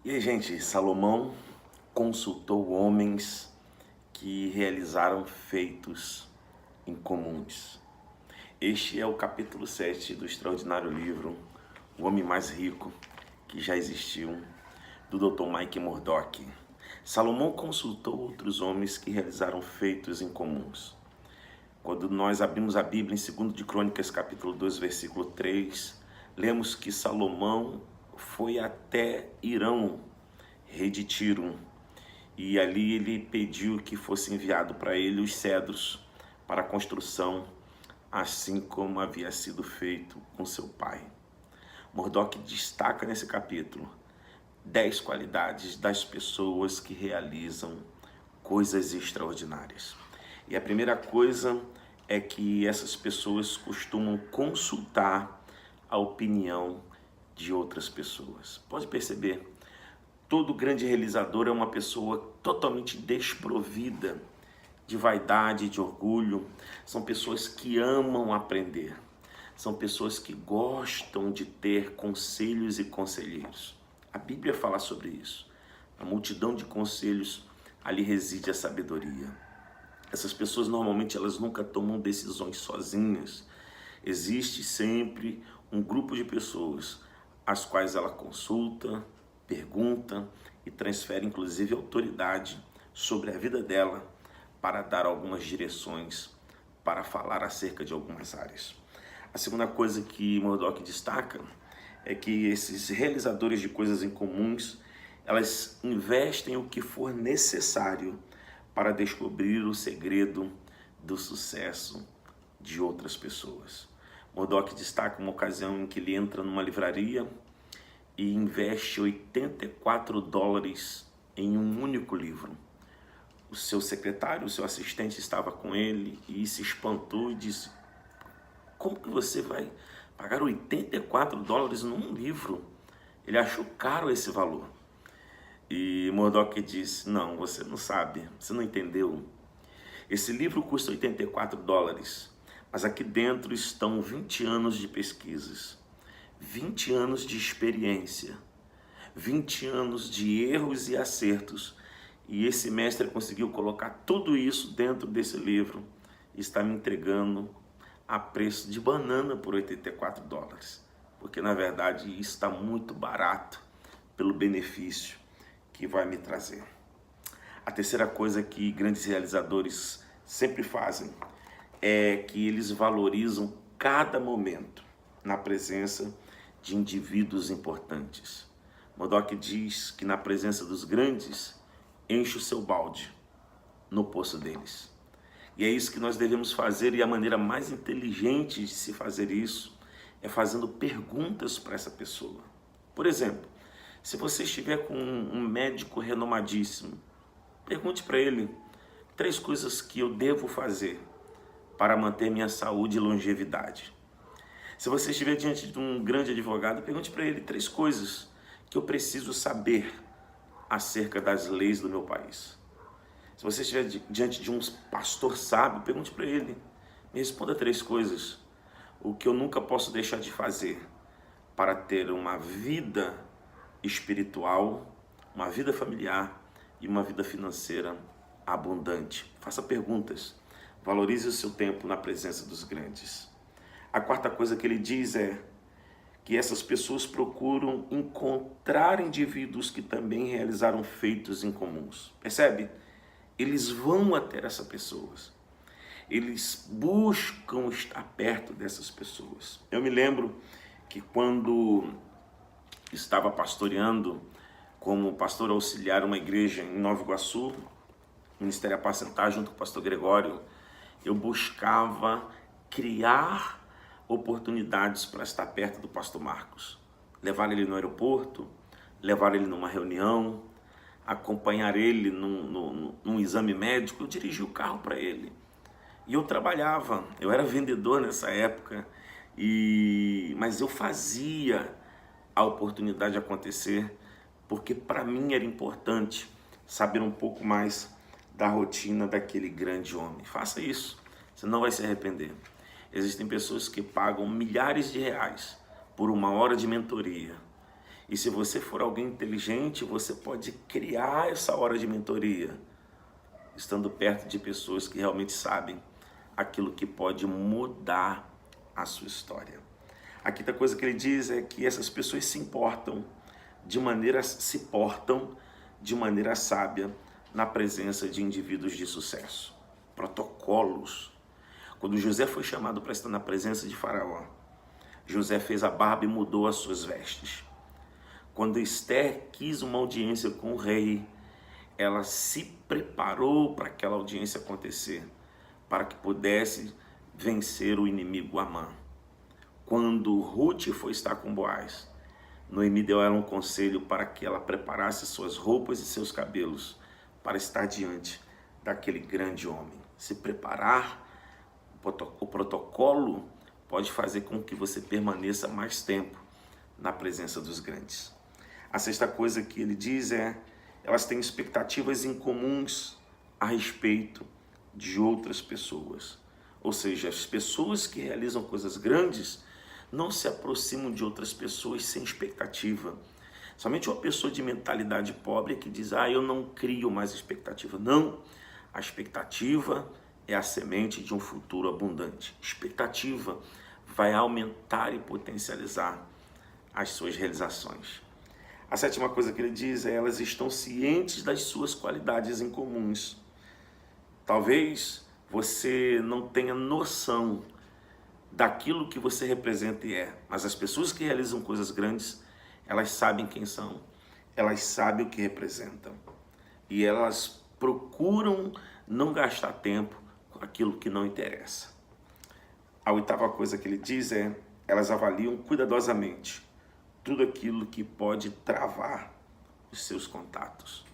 E aí, gente, Salomão consultou homens que realizaram feitos incomuns. Este é o capítulo 7 do extraordinário livro O Homem Mais Rico que já existiu, do Dr. Mike Murdock. Salomão consultou outros homens que realizaram feitos incomuns. Quando nós abrimos a Bíblia em 2 de Crônicas, capítulo 2, versículo 3, lemos que Salomão foi até Irão, rei de Tiro, e ali ele pediu que fosse enviado para ele os cedros para a construção, assim como havia sido feito com seu pai. Murdock destaca nesse capítulo 10 qualidades das pessoas que realizam coisas extraordinárias. E a primeira coisa é que essas pessoas costumam consultar a opinião de outras pessoas. Pode perceber, todo grande realizador é uma pessoa totalmente desprovida de vaidade, de orgulho. São pessoas que amam aprender. São pessoas que gostam de ter conselhos e conselheiros. A Bíblia fala sobre isso. A multidão de conselhos, ali reside a sabedoria. Essas pessoas normalmente elas nunca tomam decisões sozinhas. Existe sempre um grupo de pessoas às quais ela consulta, pergunta e transfere inclusive autoridade sobre a vida dela para dar algumas direções, para falar acerca de algumas áreas. A segunda coisa que Murdock destaca é que esses realizadores de coisas incomuns, elas investem o que for necessário para descobrir o segredo do sucesso de outras pessoas. Murdock destaca uma ocasião em que ele entra numa livraria e investe $84 em um único livro. O seu secretário, o seu assistente estava com ele e se espantou e disse: como que você vai pagar $84 num livro? Ele achou caro esse valor. E Murdock disse: não, você não sabe, você não entendeu. Esse livro custa $84, mas aqui dentro estão 20 anos de pesquisas, 20 anos de experiência, 20 anos de erros e acertos. E esse mestre conseguiu colocar tudo isso dentro desse livro e está me entregando a preço de banana por $84, porque na verdade isso está muito barato pelo benefício que vai me trazer. A terceira coisa que grandes realizadores sempre fazem é que eles valorizam cada momento na presença de indivíduos importantes. Murdock diz que na presença dos grandes, enche o seu balde no poço deles. E é isso que nós devemos fazer, e a maneira mais inteligente de se fazer isso é fazendo perguntas para essa pessoa. Por exemplo, se você estiver com um médico renomadíssimo, pergunte para ele 3 coisas que eu devo fazer para manter minha saúde e longevidade. Se você estiver diante de um grande advogado, pergunte para ele 3 coisas que eu preciso saber acerca das leis do meu país. Se você estiver diante de um pastor sábio, pergunte para ele, me responda 3 coisas, o que eu nunca posso deixar de fazer para ter uma vida espiritual, uma vida familiar e uma vida financeira abundante. Faça perguntas, valorize o seu tempo na presença dos grandes. A quarta coisa que ele diz é que essas pessoas procuram encontrar indivíduos que também realizaram feitos incomuns. Percebe? Eles vão até essas pessoas. Eles buscam estar perto dessas pessoas. Eu me lembro que quando estava pastoreando como pastor auxiliar uma igreja em Nova Iguaçu, Ministério Apacentar, junto com o pastor Gregório, eu buscava criar oportunidades para estar perto do pastor Marcos. Levar ele no aeroporto, levar ele numa reunião, acompanhar ele num exame médico. Eu dirigi o carro para ele. E eu trabalhava, eu era vendedor nessa época, mas eu fazia a oportunidade acontecer, porque para mim era importante saber um pouco mais da rotina daquele grande homem. Faça isso, você não vai se arrepender. Existem pessoas que pagam milhares de reais por uma hora de mentoria E se você for alguém inteligente, você pode criar essa hora de mentoria, estando perto de pessoas que realmente sabem aquilo que pode mudar a sua história. A quinta coisa que ele diz é que essas pessoas se portam de maneira sábia na presença de indivíduos de sucesso. Protocolos. Quando José foi chamado para estar na presença de Faraó, José fez a barba e mudou as suas vestes. Quando Esther quis uma audiência com o rei, ela se preparou para aquela audiência acontecer, para que pudesse vencer o inimigo Amã. Quando Ruth foi estar com Boaz, Noemi deu a ela um conselho para que ela preparasse suas roupas e seus cabelos para estar diante daquele grande homem. Se preparar, o protocolo pode fazer com que você permaneça mais tempo na presença dos grandes. A sexta coisa que ele diz é: elas têm expectativas incomuns a respeito de outras pessoas. Ou seja, as pessoas que realizam coisas grandes não se aproximam de outras pessoas sem expectativa. Somente uma pessoa de mentalidade pobre que diz: eu não crio mais expectativa. Não, a expectativa é a semente de um futuro abundante. Expectativa vai aumentar e potencializar as suas realizações. A sétima coisa que ele diz é: elas estão cientes das suas qualidades incomuns. Talvez você não tenha noção daquilo que você representa e é, mas as pessoas que realizam coisas grandes, elas sabem quem são, elas sabem o que representam e elas procuram não gastar tempo com aquilo que não interessa. A oitava coisa que ele diz é: elas avaliam cuidadosamente tudo aquilo que pode travar os seus contatos.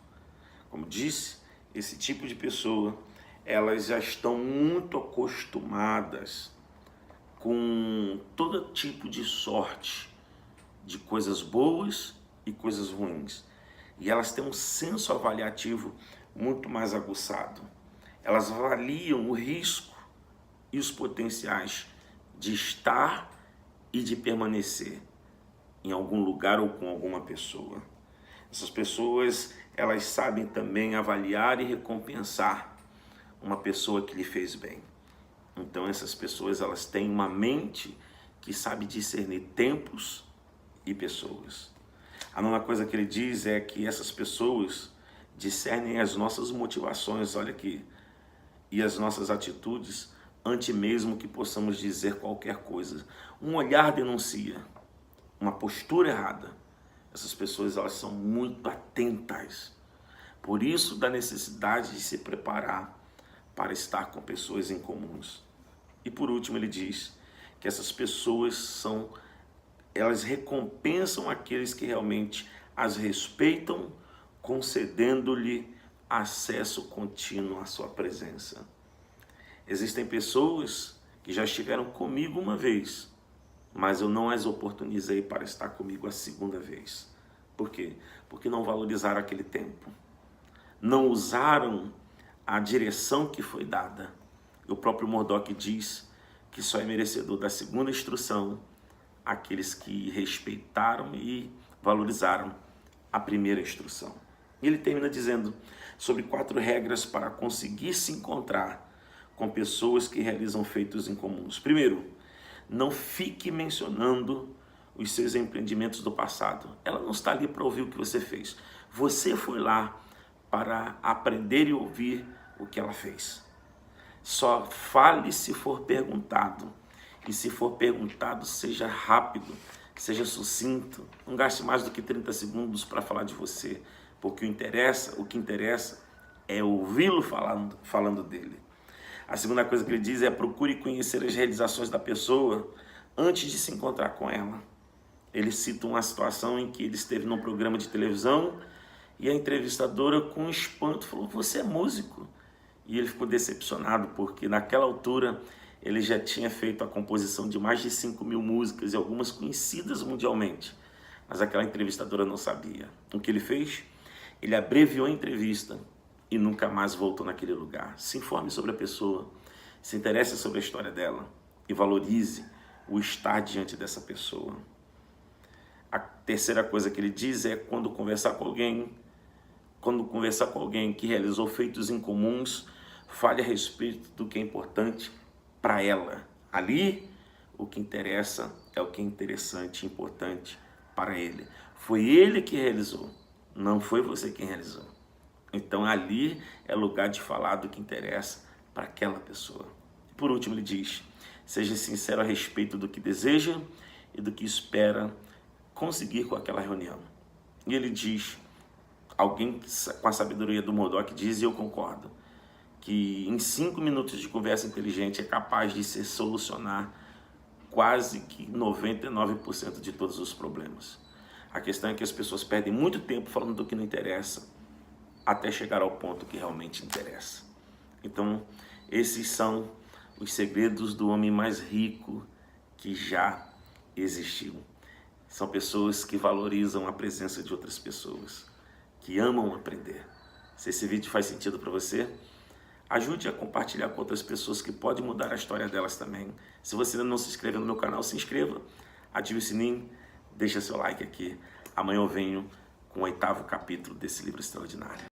Como disse, esse tipo de pessoa, elas já estão muito acostumadas com todo tipo de sorte, de coisas boas e coisas ruins. E elas têm um senso avaliativo muito mais aguçado. Elas avaliam o risco e os potenciais de estar e de permanecer em algum lugar ou com alguma pessoa. Essas pessoas, elas sabem também avaliar e recompensar uma pessoa que lhe fez bem. Então essas pessoas, elas têm uma mente que sabe discernir tempos e pessoas. A nona coisa que ele diz é que essas pessoas discernem as nossas motivações, olha aqui, e as nossas atitudes antes mesmo que possamos dizer qualquer coisa. Um olhar denuncia uma postura errada. Essas pessoas, elas são muito atentas. Por isso, da necessidade de se preparar para estar com pessoas incomuns. E por último, ele diz que essas pessoas elas recompensam aqueles que realmente as respeitam, concedendo-lhe acesso contínuo à sua presença. Existem pessoas que já estiveram comigo uma vez, mas eu não as oportunizei para estar comigo a segunda vez. Por quê? Porque não valorizaram aquele tempo. Não usaram a direção que foi dada. O próprio Murdoch diz que só é merecedor da segunda instrução aqueles que respeitaram e valorizaram a primeira instrução. E ele termina dizendo sobre 4 regras para conseguir se encontrar com pessoas que realizam feitos incomuns. Primeiro, não fique mencionando os seus empreendimentos do passado. Ela não está ali para ouvir o que você fez. Você foi lá para aprender e ouvir o que ela fez. Só fale se for perguntado. E se for perguntado, seja rápido, seja sucinto. Não gaste mais do que 30 segundos para falar de você. Porque o que interessa é ouvi-lo falando dele. A segunda coisa que ele diz é: procure conhecer as realizações da pessoa antes de se encontrar com ela. Ele cita uma situação em que ele esteve num programa de televisão e a entrevistadora, com espanto, falou: você é músico? E ele ficou decepcionado, porque naquela altura ele já tinha feito a composição de mais de 5.000 músicas e algumas conhecidas mundialmente. Mas aquela entrevistadora não sabia. O que ele fez? Ele abreviou a entrevista e nunca mais voltou naquele lugar. Se informe sobre a pessoa, se interesse sobre a história dela e valorize o estar diante dessa pessoa. A terceira coisa que ele diz é quando conversar com alguém que realizou feitos incomuns, fale a respeito do que é importante para ela. Ali, o que interessa é o que é interessante e importante para ele. Foi ele que realizou, não foi você quem realizou. Então ali é lugar de falar do que interessa para aquela pessoa. Por último, ele diz: seja sincero a respeito do que deseja e do que espera conseguir com aquela reunião. E ele diz, alguém com a sabedoria do Murdoch diz, e eu concordo, que em 5 minutos de conversa inteligente é capaz de se solucionar quase que 99% de todos os problemas. A questão é que as pessoas perdem muito tempo falando do que não interessa, até chegar ao ponto que realmente interessa. Então, esses são os segredos do homem mais rico que já existiu. São pessoas que valorizam a presença de outras pessoas, que amam aprender. Se esse vídeo faz sentido para você, ajude a compartilhar com outras pessoas que pode mudar a história delas também. Se você ainda não se inscreveu no meu canal, se inscreva, ative o sininho, deixa seu like aqui. Amanhã eu venho com o 8º capítulo desse livro extraordinário.